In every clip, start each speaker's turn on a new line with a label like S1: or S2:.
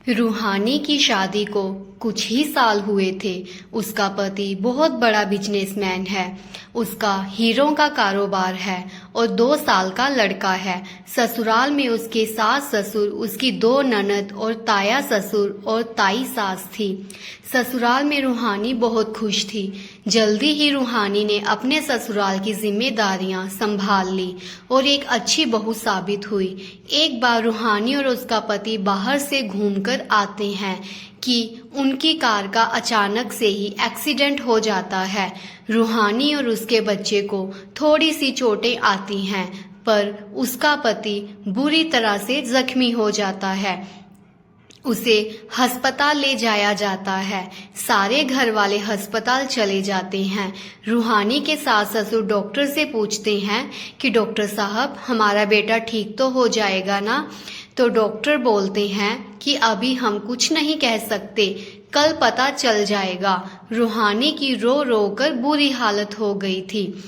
S1: रूहानी की शादी को कुछ ही साल हुए थे। उसका पति बहुत बड़ा बिजनेसमैन है। उसका हीरों का कारोबार है और 2 साल का लड़का है। ससुराल में उसके सास ससुर, उसकी 2 ननद और ताया ससुर और ताई सास थी। ससुराल में रूहानी बहुत खुश थी। जल्दी ही रूहानी ने अपने ससुराल की जिम्मेदारियां संभाल ली और एक अच्छी बहू साबित हुई। एक बार रूहानी और उसका पति बाहर से घूमकर आते हैं कि उनकी कार का अचानक से ही एक्सीडेंट हो जाता है। रूहानी और उसके बच्चे को थोड़ी सी चोटें आती हैं, पर उसका पति बुरी तरह से जख्मी हो जाता है। उसे अस्पताल ले जाया जाता है। सारे घर वाले अस्पताल चले जाते हैं। रूहानी के सास ससुर डॉक्टर से पूछते हैं कि डॉक्टर साहब, हमारा बेटा ठीक तो हो जाएगा ना? तो डॉक्टर बोलते हैं कि अभी हम कुछ नहीं कह सकते, कल पता चल जाएगा। रूहानी की रो रो कर बुरी हालत हो गई थी।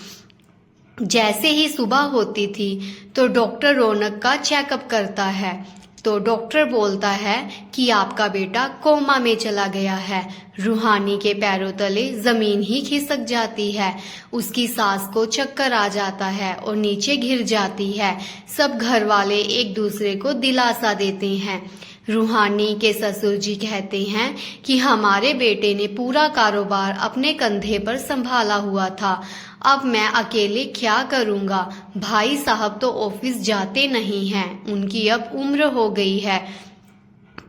S1: जैसे ही सुबह होती थी तो डॉक्टर रौनक का चेकअप करता है। तो डॉक्टर बोलता है कि आपका बेटा कोमा में चला गया है। रूहानी के पैरों तले जमीन ही खिसक जाती है। उसकी सास को चक्कर आ जाता है और नीचे गिर जाती है। सब घर वाले एक दूसरे को दिलासा देते हैं। रूहानी के ससुर जी कहते हैं कि हमारे बेटे ने पूरा कारोबार अपने कंधे पर संभाला हुआ था। अब मैं अकेले क्या करूँगा? भाई साहब तो ऑफिस जाते नहीं हैं, उनकी अब उम्र हो गई है।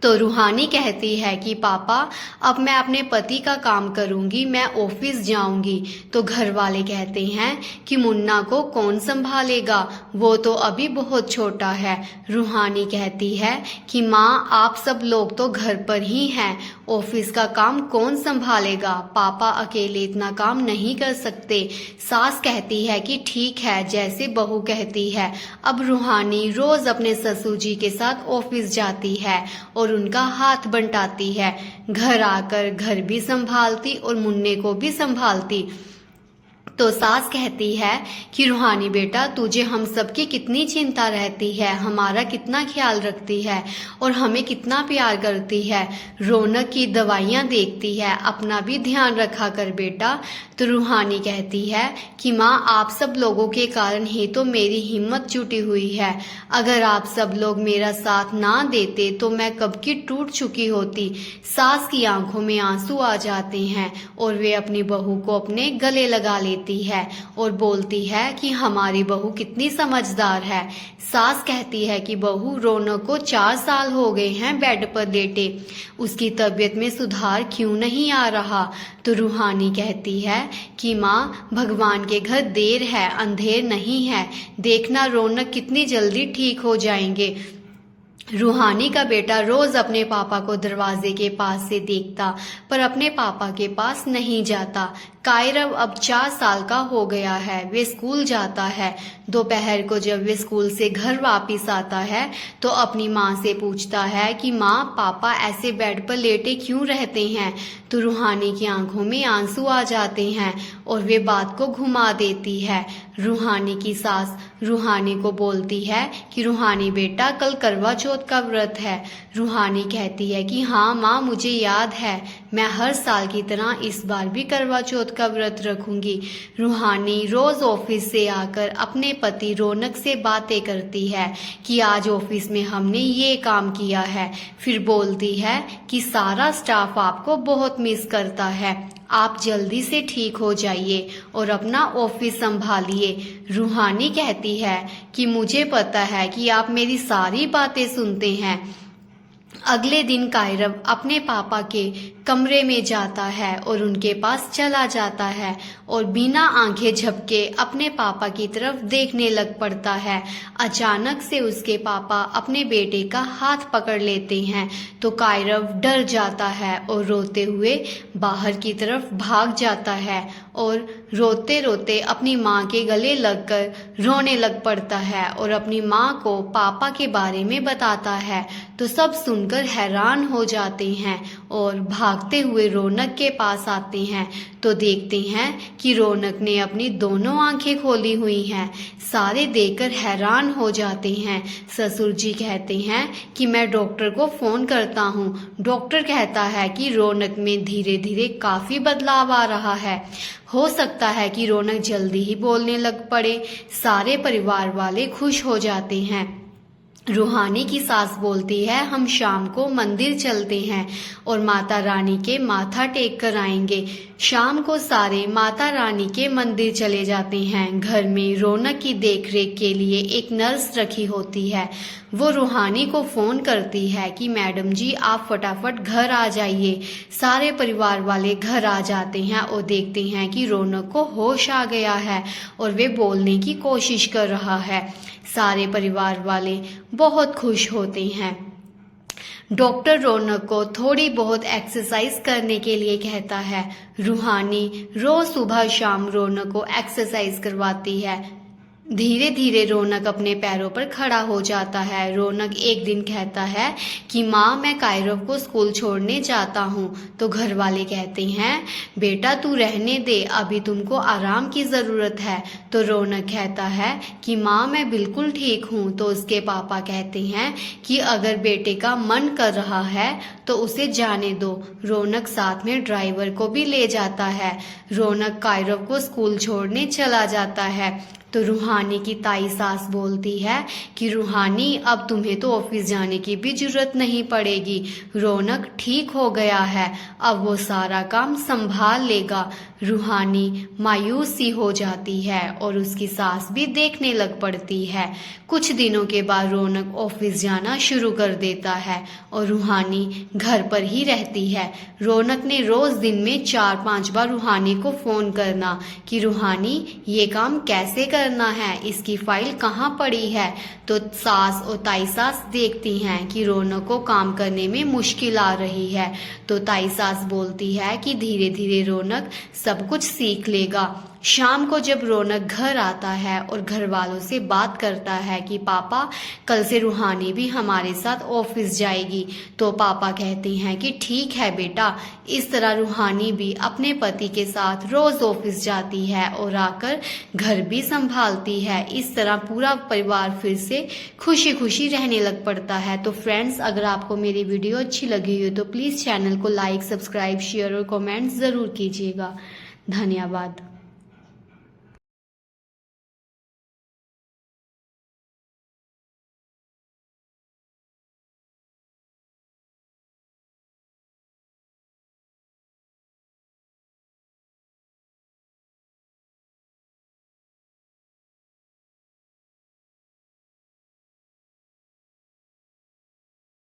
S1: तो रूहानी कहती है कि पापा, अब मैं अपने पति का काम करूंगी, मैं ऑफिस जाऊंगी। तो घर वाले कहते हैं कि मुन्ना को कौन संभालेगा, वो तो अभी बहुत छोटा है। रूहानी कहती है कि माँ, आप सब लोग तो घर पर ही हैं, ऑफिस का काम कौन संभालेगा? पापा अकेले इतना काम नहीं कर सकते। सास कहती है कि ठीक है, जैसे बहू कहती है। अब रूहानी रोज अपने ससुर जी के साथ ऑफिस जाती है और उनका हाथ बंटाती है। घर आकर घर भी संभालती और मुन्ने को भी संभालती। तो सास कहती है कि रूहानी बेटा, तुझे हम सबकी कितनी चिंता रहती है, हमारा कितना ख्याल रखती है और हमें कितना प्यार करती है। रौनक की दवाइयाँ देखती है, अपना भी ध्यान रखा कर बेटा। तो रूहानी कहती है कि माँ, आप सब लोगों के कारण ही तो मेरी हिम्मत जुटी हुई है। अगर आप सब लोग मेरा साथ ना देते तो मैं कब की टूट चुकी होती। सास की आंखों में आंसू आ जाते हैं और वे अपनी बहू को अपने गले लगा लेती है और बोलती है कि हमारी बहू कितनी समझदार है। सास कहती है कि बहू, रौनक को 4 साल हो गए हैं बेड पर लेटे, उसकी तबीयत में सुधार क्यों नहीं आ रहा? तो रूहानी कहती है कि माँ, भगवान के घर देर है, अंधेर नहीं है, देखना रौनक कितनी जल्दी ठीक हो जाएंगे। रूहानी का बेटा रोज अपने पापा को दरवाजे के पास से देखता, पर अपने पापा के पास नहीं जाता। कायरव अब 4 साल का हो गया है, वे स्कूल जाता है। दोपहर को जब वे स्कूल से घर वापस आता है तो अपनी माँ से पूछता है कि माँ, पापा ऐसे बेड पर लेटे क्यों रहते हैं? तो रूहानी की आंखों में आंसू आ जाते हैं और वे बात को घुमा देती है। रूहानी की सास रूहानी को बोलती है कि रूहानी बेटा, कल करवा चौथ का व्रत है। रूहानी कहती है कि हाँ माँ, मुझे याद है, मैं हर साल की तरह इस बार भी करवा चौथ का व्रत रखूंगी। रूहानी रोज ऑफिस से आकर अपने पति रौनक से बातें करती है कि आज ऑफिस में हमने ये काम किया है। फिर बोलती है कि सारा स्टाफ आपको बहुत मिस करता है, आप जल्दी से ठीक हो जाइए और अपना ऑफिस संभालिए। रूहानी कहती है कि मुझे पता है कि आप मेरी सारी बातें सुनते हैं। अगले दिन कायरव अपने पापा के कमरे में जाता है और उनके पास चला जाता है और बिना आंखें झपके अपने पापा की तरफ देखने लग पड़ता है। अचानक से उसके पापा अपने बेटे का हाथ पकड़ लेते हैं तो कायरव डर जाता है और रोते हुए बाहर की तरफ भाग जाता है और रोते रोते अपनी माँ के गले लगकर रोने लग पड़ता है और अपनी माँ को पापा के बारे में बताता है। तो सब सुनकर हैरान हो जाते हैं और भागते हुए रौनक के पास आते हैं तो देखते हैं कि रौनक ने अपनी दोनों आंखें खोली हुई हैं। सारे देखकर हैरान हो जाते हैं। ससुर जी कहते हैं कि मैं डॉक्टर को फ़ोन करता हूँ। डॉक्टर कहता है कि रौनक में धीरे धीरे काफ़ी बदलाव आ रहा है, हो सकता है कि रौनक जल्दी ही बोलने लग पड़े। सारे परिवार वाले खुश हो जाते हैं। रूहानी की सास बोलती है, हम शाम को मंदिर चलते हैं और माता रानी के माथा टेक कर आएंगे। शाम को सारे माता रानी के मंदिर चले जाते हैं। घर में रौनक की देखरेख के लिए एक नर्स रखी होती है। वो रूहानी को फ़ोन करती है कि मैडम जी आप फटाफट घर आ जाइए। सारे परिवार वाले घर आ जाते हैं और देखते हैं कि रौनक को होश आ गया है और वे बोलने की कोशिश कर रहा है। सारे परिवार वाले बहुत खुश होते हैं। डॉक्टर रौनक को थोड़ी बहुत एक्सरसाइज करने के लिए कहता है। रूहानी रोज सुबह शाम रौनक को एक्सरसाइज करवाती है। धीरे धीरे रौनक अपने पैरों पर खड़ा हो जाता है। रौनक एक दिन कहता है कि माँ मैं कायरव को स्कूल छोड़ने जाता हूँ। तो घर वाले कहते हैं बेटा तू रहने दे, अभी तुमको आराम की ज़रूरत है। तो रौनक कहता है कि माँ मैं बिल्कुल ठीक हूँ। तो उसके पापा कहते हैं कि अगर बेटे का मन कर रहा है तो उसे जाने दो। रौनक साथ में ड्राइवर को भी ले जाता है। रौनक कायरव को स्कूल छोड़ने चला जाता है। तो रूहानी की ताई सास बोलती है कि रूहानी अब तुम्हें तो ऑफिस जाने की भी जरूरत नहीं पड़ेगी, रौनक ठीक हो गया है, अब वो सारा काम संभाल लेगा। रूहानी मायूस सी हो जाती है और उसकी सास भी देखने लग पड़ती है। कुछ दिनों के बाद रौनक ऑफिस जाना शुरू कर देता है और रूहानी घर पर ही रहती है। रौनक ने रोज दिन में 4-5 बार रूहानी को फ़ोन करना कि रूहानी ये काम कैसे करना है, इसकी फाइल कहाँ पड़ी है। तो सास और ताई सास देखती हैं कि रौनक को काम करने में मुश्किल आ रही है। तो ताई सास बोलती है कि धीरे धीरे रौनक सब कुछ सीख लेगा। शाम को जब रौनक घर आता है और घर वालों से बात करता है कि पापा कल से रूहानी भी हमारे साथ ऑफिस जाएगी, तो पापा कहते हैं कि ठीक है बेटा। इस तरह रूहानी भी अपने पति के साथ रोज ऑफिस जाती है और आकर घर भी संभालती है। इस तरह पूरा परिवार फिर से खुशी खुशी रहने लग पड़ता है। तो फ्रेंड्स, अगर आपको मेरी वीडियो अच्छी लगी हो तो प्लीज़ चैनल को लाइक, सब्सक्राइब, शेयर और कमेंट ज़रूर कीजिएगा। धन्यवाद।